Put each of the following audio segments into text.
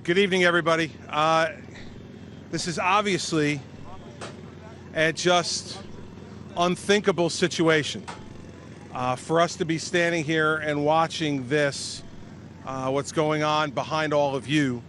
Good evening, everybody. This is obviously a just unthinkable situation. For us to be standing here and watching this, what's going on behind all of you,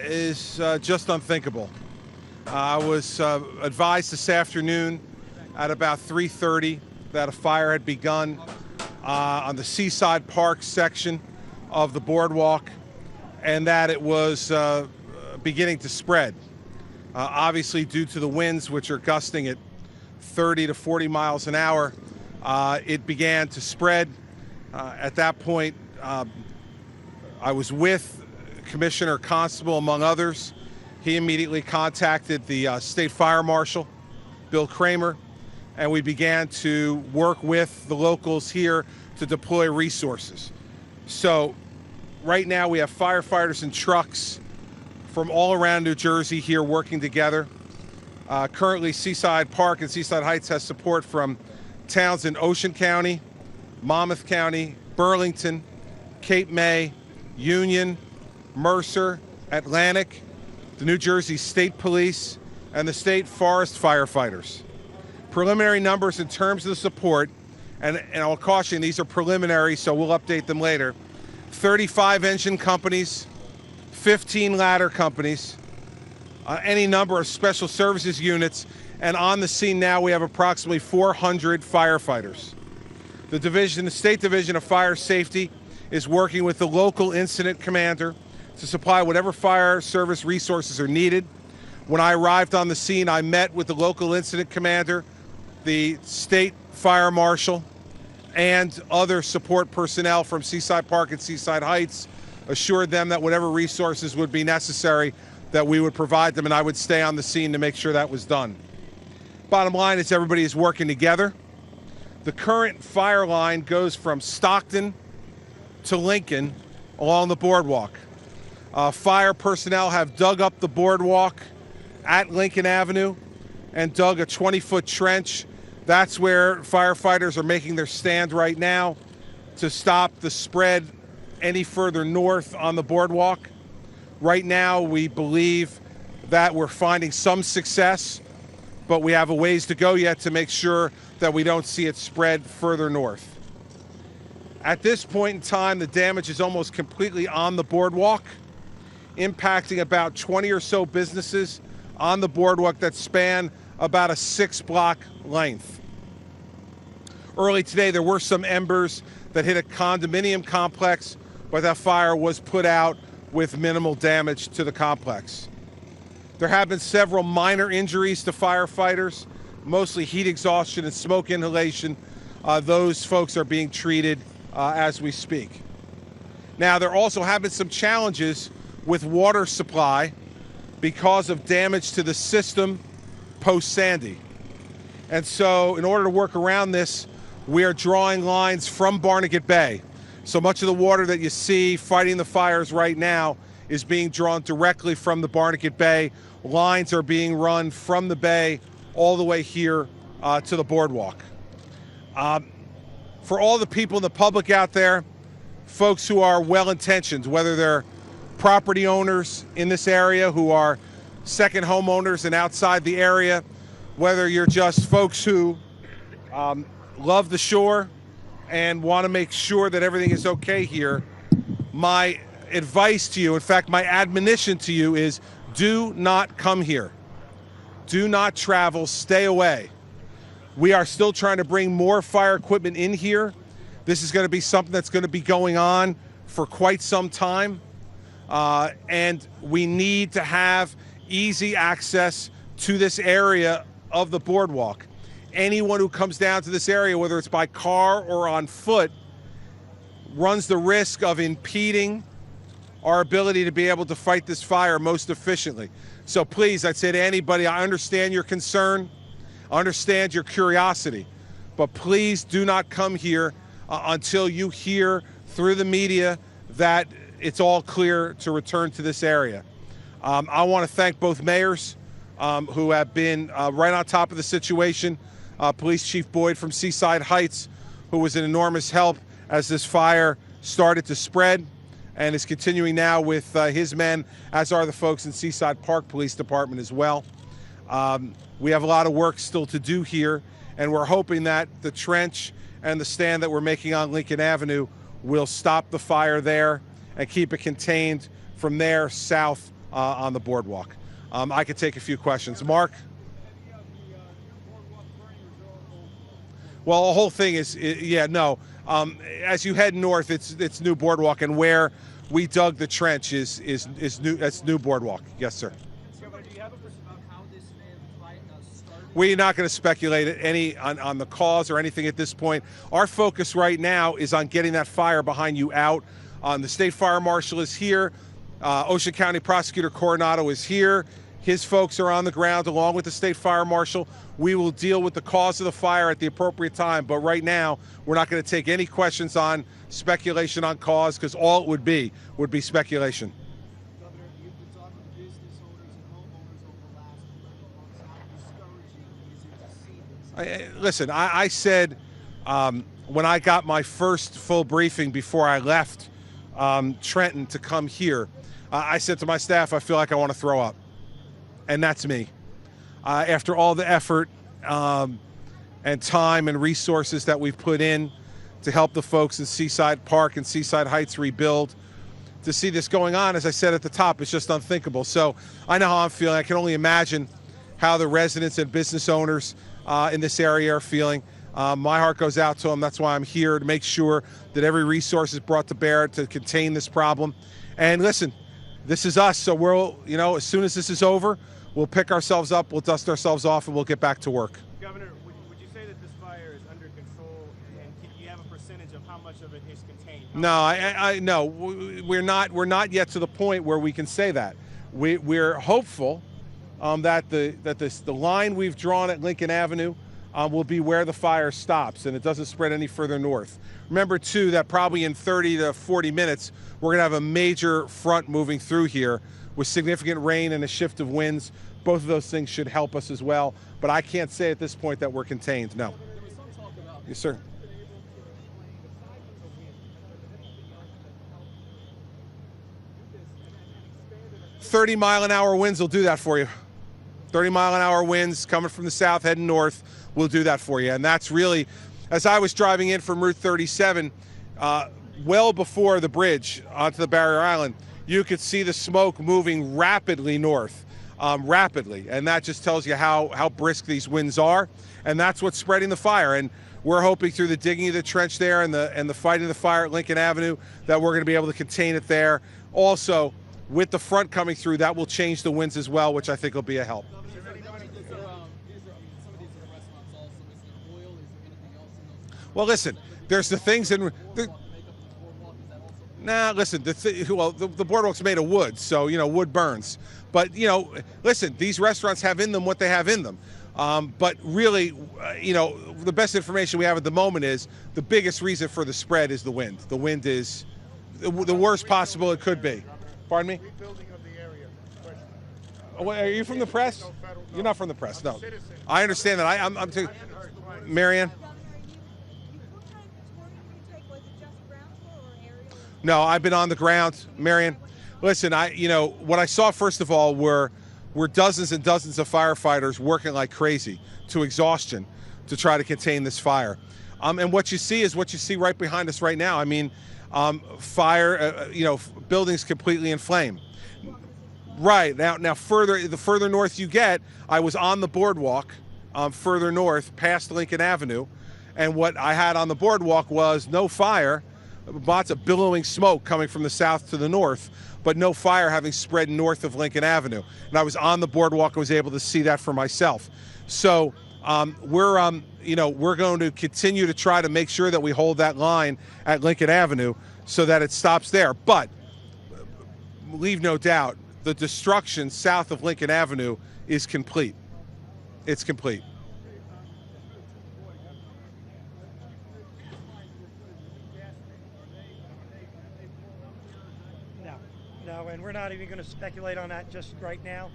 is just unthinkable. I was advised this afternoon at about 3:30 that a fire had begun on the Seaside Park section of the Boardwalk, and that it was beginning to spread. Obviously, due to the winds, which are gusting at 30 to 40 miles an hour, it began to spread. At that point, I was with Commissioner Constable, among others. He immediately contacted the State Fire Marshal, Bill Kramer, and we began to work with the locals here to deploy resources. So right now we have firefighters and trucks from all around New Jersey here working together. Currently, Seaside Park and Seaside Heights has support from towns in Ocean County, Monmouth County, Burlington, Cape May, Union, Mercer, Atlantic, the New Jersey State Police, and the State Forest Firefighters. Preliminary numbers in terms of the support, and I'll caution these are preliminary, so we'll update them later. 35 engine companies, 15 ladder companies, any number of special services units, and on the scene now we have approximately 400 firefighters. The State Division of Fire Safety is working with the local incident commander to supply whatever fire service resources are needed. When I arrived on the scene, I met with the local incident commander, the state fire marshal, and other support personnel from Seaside Park and Seaside Heights, assured them that whatever resources would be necessary, that we would provide them, and I would stay on the scene to make sure that was done. Bottom line is everybody is working together. The current fire line goes from Stockton to Lincoln along the boardwalk. Fire personnel have dug up the boardwalk at Lincoln Avenue and dug a 20-foot trench. That's where firefighters are making their stand right now to stop the spread any further north on the boardwalk. Right now, we believe that we're finding some success, but we have a ways to go yet to make sure that we don't see it spread further north. At this point in time, the damage is almost completely on the boardwalk, impacting about 20 or so businesses on the boardwalk that span about a 6-block length. Early today, there were some embers that hit a condominium complex, but that fire was put out with minimal damage to the complex. There have been several minor injuries to firefighters, mostly heat exhaustion and smoke inhalation. Those folks are being treated as we speak. Now, there also have been some challenges with water supply because of damage to the system post-Sandy. And so in order to work around this, we are drawing lines from Barnegat Bay. So much of the water that you see fighting the fires right now is being drawn directly from the Barnegat Bay. Lines are being run from the bay all the way here to the boardwalk. For all the people in the public out there, folks who are well-intentioned, whether they're property owners in this area who are second homeowners and outside the area, whether you're just folks who love the shore and want to make sure that everything is okay here, my advice to you, in fact, my admonition to you is do not come here. Do not travel, stay away. We are still trying to bring more fire equipment in here. This is going to be something that's going to be going on for quite some time. And we need to have easy access to this area of the boardwalk. Anyone who comes down to this area, whether it's by car or on foot, runs the risk of impeding our ability to be able to fight this fire most efficiently. So please, I'd say to anybody, I understand your concern, I understand your curiosity, but please do not come here until you hear through the media that it's all clear to return to this area. I want to thank both mayors who have been right on top of the situation. Police Chief Boyd from Seaside Heights, who was an enormous help as this fire started to spread, and is continuing now with his men, as are the folks in Seaside Park Police Department as well. We have a lot of work still to do here, and we're hoping that the trench and the stand that we're making on Lincoln Avenue will stop the fire there and keep it contained from there south on the boardwalk. I could take a few questions. Mark? Well, the whole thing is, yeah, no. As you head north, it's new boardwalk, and where we dug the trench is new. That's new boardwalk. Yes, sir. Governor, do you have a perspective about how this fight started? We're not going to speculate on the cause or anything at this point. Our focus right now is on getting that fire behind you out. The state fire marshal is here. Ocean County Prosecutor Coronado is here. His folks are on the ground along with the state fire marshal. We will deal with the cause of the fire at the appropriate time, but right now we're not going to take any questions on speculation on cause, because all it would be speculation. Governor, you've been talking to business owners and homeowners over the last months. How discouraging is it to see this? Listen, I said when I got my first full briefing before I left Trenton to come here, I said to my staff, I feel like I want to throw up. And that's me. After all the effort and time and resources that we've put in to help the folks in Seaside Park and Seaside Heights rebuild, to see this going on, as I said at the top, it's just unthinkable. So I know how I'm feeling. I can only imagine how the residents and business owners in this area are feeling. My heart goes out to them. That's why I'm here, to make sure that every resource is brought to bear to contain this problem. And listen, this is us. So we'll, as soon as this is over, we'll pick ourselves up, we'll dust ourselves off, and we'll get back to work. Governor, would you say that this fire is under control, and do you have a percentage of how much of it is contained? No, we're not yet to the point where we can say that. We're hopeful that the line we've drawn at Lincoln Avenue will be where the fire stops and it doesn't spread any further north. Remember, too, that probably in 30 to 40 minutes, we're going to have a major front moving through here with significant rain and a shift of winds. Both of those things should help us as well. But I can't say at this point that we're contained, no. Yes, sir. 30-mile-an-hour winds will do that for you. 30-mile-an-hour winds coming from the south, heading north, will do that for you. And that's really, as I was driving in from Route 37, well before the bridge onto the barrier island, you could see the smoke moving rapidly north, rapidly. And that just tells you how brisk these winds are. And that's what's spreading the fire. And we're hoping through the digging of the trench there and the fighting the fire at Lincoln Avenue that we're going to be able to contain it there. Also, with the front coming through, that will change the winds as well, which I think will be a help. Well, listen, there's the things in the. Nah, listen, the boardwalk's made of wood, so, wood burns. But, listen, these restaurants have in them what they have in them. But really, the best information we have at the moment is the biggest reason for the spread is the wind. The wind is the worst possible it could be. Pardon me? Rebuilding of the area. Are you from the press? You're not from the press, no. I understand that. I'm Marianne? No, I've been on the ground, Marion. Listen, what I saw first of all were dozens and dozens of firefighters working like crazy to exhaustion to try to contain this fire. And what you see is what you see right behind us right now. I mean, fire, buildings completely in flame. Right now, the further north you get, I was on the boardwalk, further north past Lincoln Avenue, and what I had on the boardwalk was no fire. Lots of billowing smoke coming from the south to the north, but no fire having spread north of Lincoln Avenue. And I was on the boardwalk and was able to see that for myself. So we're going to continue to try to make sure that we hold that line at Lincoln Avenue so that it stops there. But leave no doubt, the destruction south of Lincoln Avenue is complete. It's complete. No, and we're not even going to speculate on that just right now.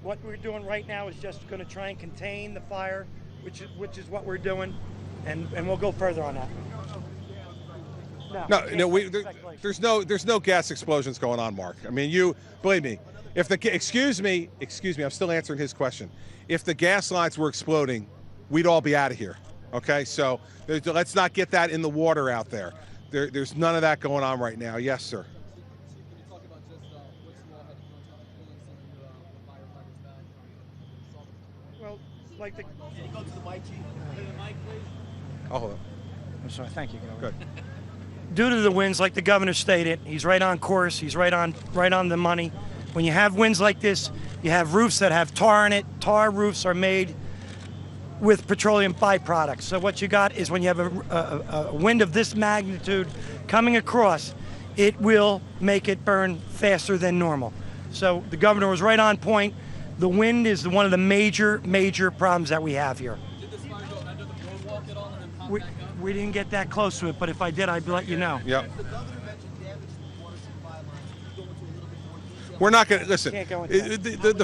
What we're doing right now is just going to try and contain the fire, which is what we're doing, and we'll go further on that. No, can't no, speculate. there's no gas explosions going on, Mark. I mean, you believe me. If the excuse me, I'm still answering his question. If the gas lines were exploding, we'd all be out of here. Okay, so let's not get that in the water out there. There's none of that going on right now. Yes, sir. Can you talk about just what you all had to do on top of pulling some of your firefighters back? Well, like the. Can you go to the mic, Chief? To the mic, please. Oh, hold on. I'm sorry. Thank you. Good. Due to the winds, like the governor stated, he's right on course. He's right on the money. When you have winds like this, you have roofs that have tar in it. Tar roofs are made with petroleum byproducts. So what you got is when you have a wind of this magnitude coming across, it will make it burn faster than normal. So the governor was right on point. The wind is one of the major problems that we have here. Did this fire go under the boardwalk at all and then pop back up? We didn't get that close to it, but if I did, I'd let you know. Yep. The governor mentioned damage to the water supply lines. Can you go into a little bit more detail? We're not going to listen. Can't go into that.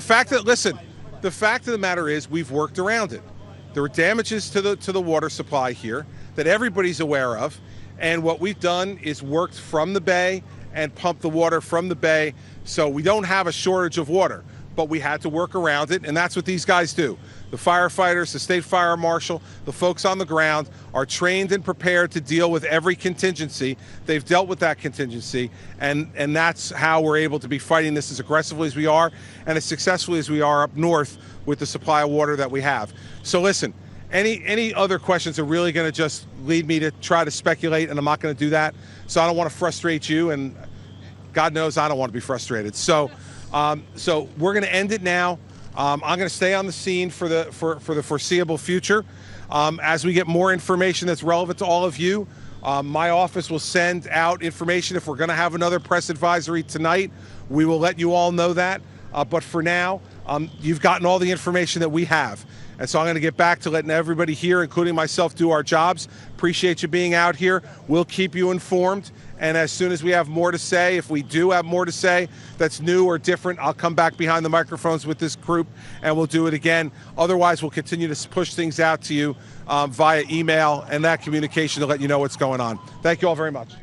The fact of the matter is we've worked around it. There were damages to the water supply here that everybody's aware of, and what we've done is worked from the bay and pumped the water from the bay, so we don't have a shortage of water. But we had to work around it, and that's what these guys do. The firefighters, the state fire marshal, the folks on the ground are trained and prepared to deal with every contingency. They've dealt with that contingency, and that's how we're able to be fighting this as aggressively as we are and as successfully as we are up north with the supply of water that we have. So listen, any other questions are really going to just lead me to try to speculate, and I'm not going to do that. So I don't want to frustrate you, and God knows I don't want to be frustrated. So we're going to end it now. I'm going to stay on the scene for the foreseeable future. As we get more information that's relevant to all of you, my office will send out information. If we're going to have another press advisory tonight, we will let you all know that. But for now, you've gotten all the information that we have. And so I'm going to get back to letting everybody here, including myself, do our jobs. Appreciate you being out here. We'll keep you informed. And as soon as we have more to say, if we do have more to say that's new or different, I'll come back behind the microphones with this group and we'll do it again. Otherwise, we'll continue to push things out to you via email and that communication to let you know what's going on. Thank you all very much.